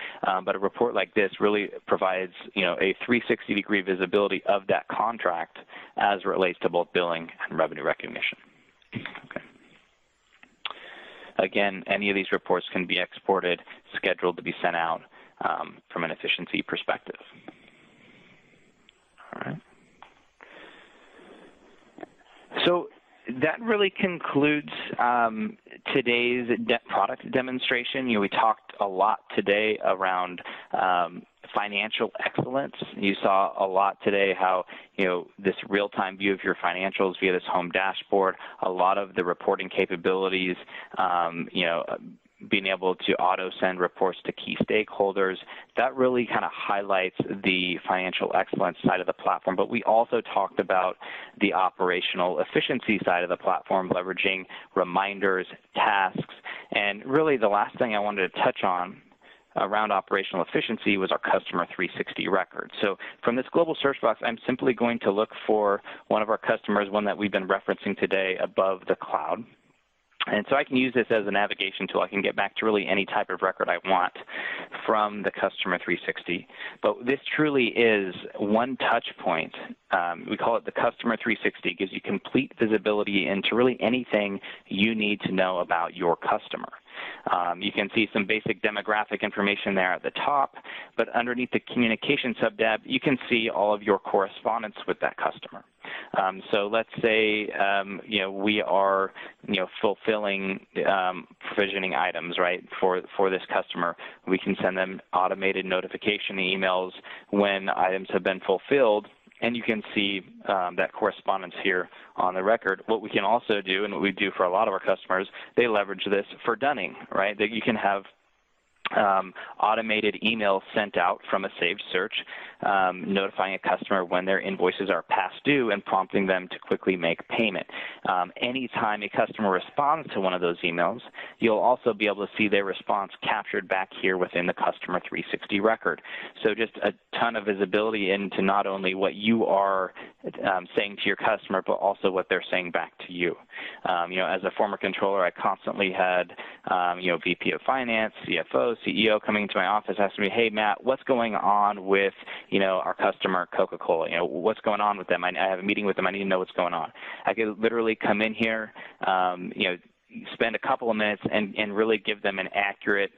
But a report like this really provides, a 360-degree visibility of that contract as it relates to both billing and revenue recognition. Okay. Again, any of these reports can be exported, scheduled to be sent out from an efficiency perspective. All right. So that really concludes today's product demonstration. We talked a lot today around financial excellence. You saw a lot today how, this real-time view of your financials via this home dashboard, a lot of the reporting capabilities, being able to auto-send reports to key stakeholders, that really kind of highlights the financial excellence side of the platform. But we also talked about the operational efficiency side of the platform, leveraging reminders, tasks, and really the last thing I wanted to touch on around operational efficiency was our Customer 360 record. So from this global search box, I'm simply going to look for one of our customers, one that we've been referencing today, above the cloud. And so I can use this as a navigation tool. I can get back to really any type of record I want from the Customer 360. But this truly is one touch point. We call it the Customer 360. It gives you complete visibility into really anything you need to know about your customer. You can see some basic demographic information there at the top, but underneath the communication sub-tab, you can see all of your correspondence with that customer. So let's say, we are, fulfilling provisioning items, right, for this customer. We can send them automated notification emails when items have been fulfilled. And you can see that correspondence here on the record. What we can also do, and what we do for a lot of our customers, they leverage this for dunning, right? That you can have automated emails sent out from a saved search, notifying a customer when their invoices are past due and prompting them to quickly make payment. Anytime a customer responds to one of those emails, you'll also be able to see their response captured back here within the Customer 360 record. So just a ton of visibility into not only what you are saying to your customer, but also what they're saying back to you. As a former controller, I constantly had, VP of Finance, CFO, CEO coming into my office asking me, hey, Matt, what's going on with, our customer Coca-Cola? What's going on with them? I have a meeting with them. I need to know what's going on. I could literally come in here, spend a couple of minutes and really give them an accurate,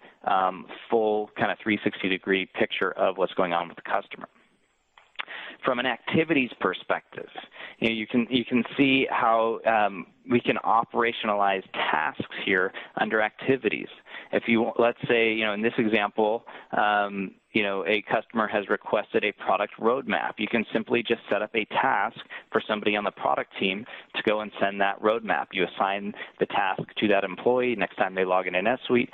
full kind of 360-degree picture of what's going on with the customer. From an activities perspective, you can see how we can operationalize tasks here under activities. If you, let's say, in this example, a customer has requested a product roadmap. You can simply just set up a task for somebody on the product team to go and send that roadmap. You assign the task to that employee. Next time they log in NetSuite,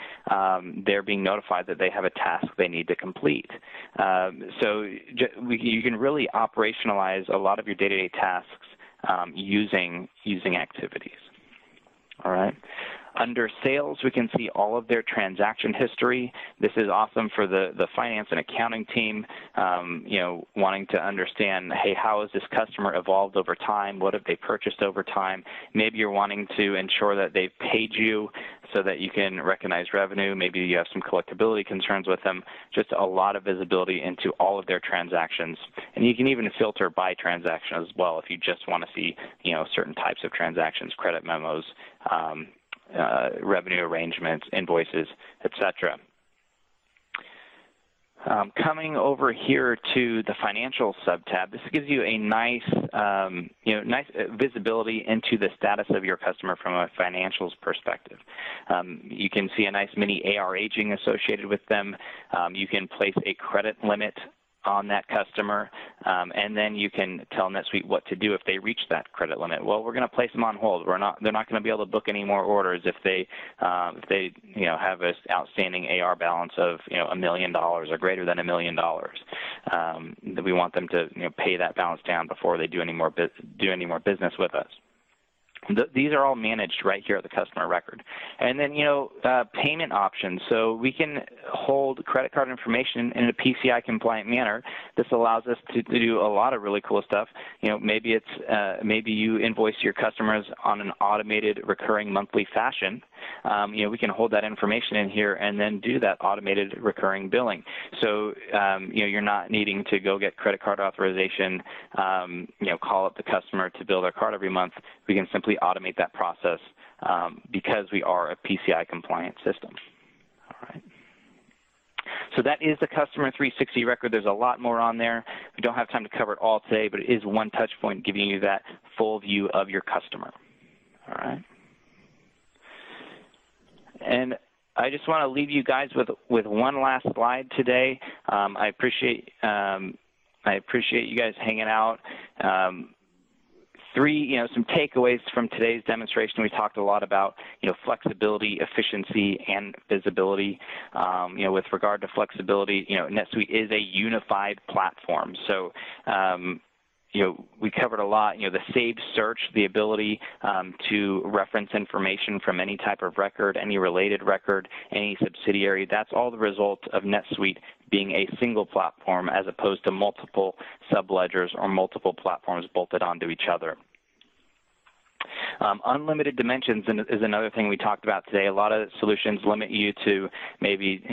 they're being notified that they have a task they need to complete. So you can really operationalize a lot of your day-to-day tasks using activities. All right. Under sales, we can see all of their transaction history. This is awesome for the finance and accounting team, wanting to understand, hey, how has this customer evolved over time? What have they purchased over time? Maybe you're wanting to ensure that they've paid you so that you can recognize revenue. Maybe you have some collectability concerns with them. Just a lot of visibility into all of their transactions. And you can even filter by transaction as well if you just want to see, certain types of transactions, credit memos, revenue arrangements, invoices, etc. Coming over here to the financial sub-tab, this gives you a nice, nice visibility into the status of your customer from a financials perspective. You can see a nice mini AR aging associated with them. You can place a credit limit on that customer, and then you can tell NetSuite what to do if they reach that credit limit. Well, we're going to place them on hold. They're not going to be able to book any more orders if they have an outstanding AR balance of $1 million or greater than $1 million. We want them to pay that balance down before they do any more business with us. These are all managed right here at the customer record. And then, payment options. So we can hold credit card information in a PCI compliant manner. This allows us to do a lot of really cool stuff. Maybe maybe you invoice your customers on an automated recurring monthly fashion. We can hold that information in here and then do that automated recurring billing. So, you're not needing to go get credit card authorization, call up the customer to bill their card every month. We can simply automate that process because we are a PCI compliant system. All right. So that is the Customer 360 record. There's a lot more on there. We don't have time to cover it all today, but it is one touch point giving you that full view of your customer. right. And I just want to leave you guys with one last slide today. I appreciate you guys hanging out. Some takeaways from today's demonstration. We talked a lot about, flexibility, efficiency, and visibility. With regard to flexibility, NetSuite is a unified platform. So, we covered a lot, the saved search, the ability to reference information from any type of record, any related record, any subsidiary. That's all the result of NetSuite being a single platform as opposed to multiple subledgers or multiple platforms bolted onto each other. Unlimited dimensions is another thing we talked about today. A lot of solutions limit you to maybe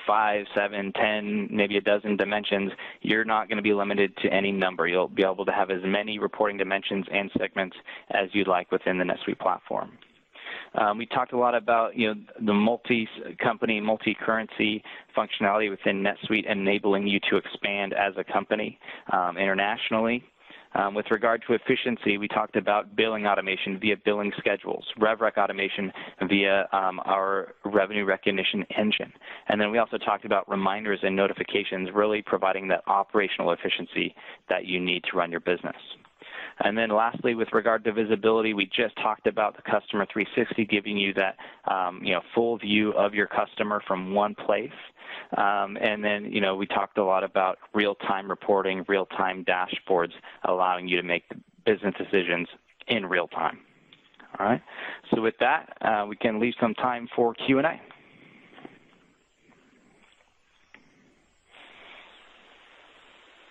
5, 7, 10, maybe a dozen dimensions. You're not going to be limited to any number. You'll be able to have as many reporting dimensions and segments as you'd like within the NetSuite platform. We talked a lot about the multi-company, multi-currency functionality within NetSuite, enabling you to expand as a company internationally. With regard to efficiency, we talked about billing automation via billing schedules, RevRec automation via our revenue recognition engine. And then we also talked about reminders and notifications, really providing that operational efficiency that you need to run your business. And then lastly, with regard to visibility, we just talked about the Customer 360, giving you that full view of your customer from one place. And then, we talked a lot about real-time reporting, real-time dashboards, allowing you to make business decisions in real time. All right. So with that, we can leave some time for Q&A.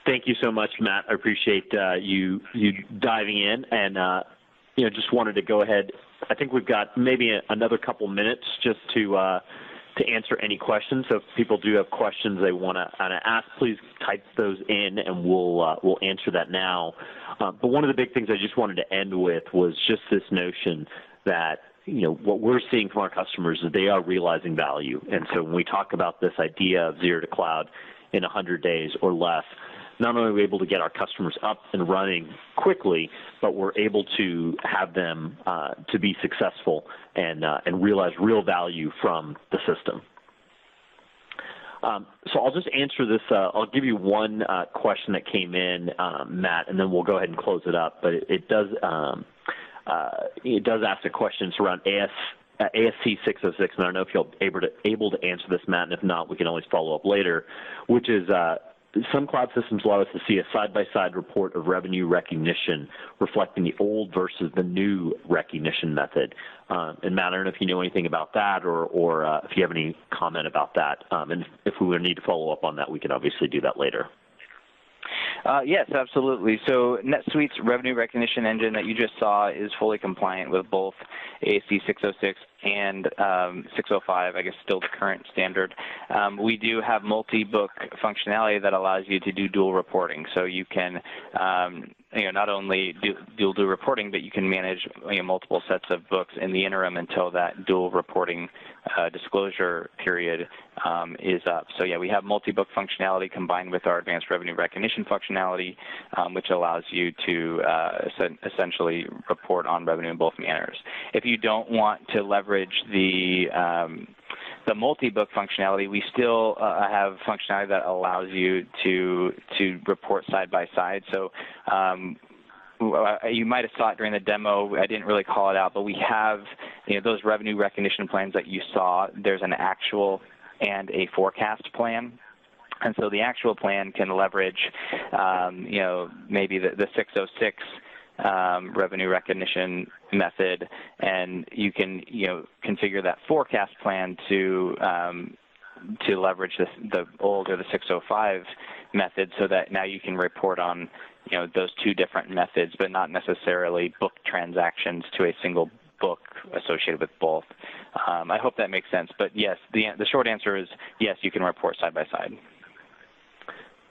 Thank you so much, Matt. I appreciate you diving in, and just wanted to go ahead. I think we've got maybe another couple minutes just to answer any questions. So if people do have questions they want to ask, please type those in, and we'll answer that now. But one of the big things I just wanted to end with was just this notion that what we're seeing from our customers is they are realizing value. And so when we talk about this idea of zero to cloud in 100 days or less, not only are we able to get our customers up and running quickly, but we're able to have them to be successful and realize real value from the system. So I'll just answer this. I'll give you one question that came in, Matt, and then we'll go ahead and close it up. But it does ask a question. It's around ASC 606, and I don't know if you're able to answer this, Matt, and if not, we can always follow up later, which is some cloud systems allow us to see a side-by-side report of revenue recognition reflecting the old versus the new recognition method. And Matt, I don't know if you know anything about that or if you have any comment about that. And if we would need to follow up on that, we can obviously do that later. Yes, absolutely. So NetSuite's revenue recognition engine that you just saw is fully compliant with both ASC 606 and 605, I guess still the current standard. We do have multi-book functionality that allows you to do dual reporting. So you can not only do reporting, but you can manage multiple sets of books in the interim until that dual reporting disclosure period is up. So yeah, we have multi-book functionality combined with our advanced revenue recognition functionality, which allows you to essentially report on revenue in both manners. If you don't want to leverage the multi-book functionality, we still have functionality that allows you to report side by side. So you might have saw it during the demo. I didn't really call it out, but we have those revenue recognition plans that you saw. There's an actual and a forecast plan. And so the actual plan can leverage, maybe the 606 revenue recognition method, and you can configure that forecast plan to leverage the old or the 605 method, so that now you can report on those two different methods, but not necessarily book transactions to a single book associated with both. I hope that makes sense. But yes, the short answer is yes, you can report side by side.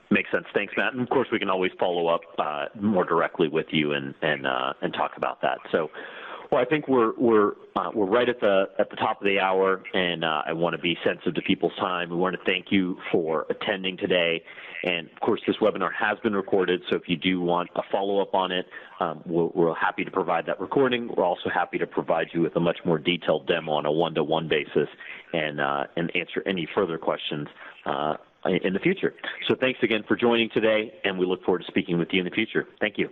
Makes sense. Thanks, Matt. And of course, we can always follow up more directly with you and talk about that. So Well, I think we're right at the top of the hour, and I want to be sensitive to people's time. We want to thank you for attending today, and of course, this webinar has been recorded. So if you do want a follow-up on it, we're happy to provide that recording. We're also happy to provide you with a much more detailed demo on a one-to-one basis, and answer any further questions in the future. So thanks again for joining today, and we look forward to speaking with you in the future. Thank you.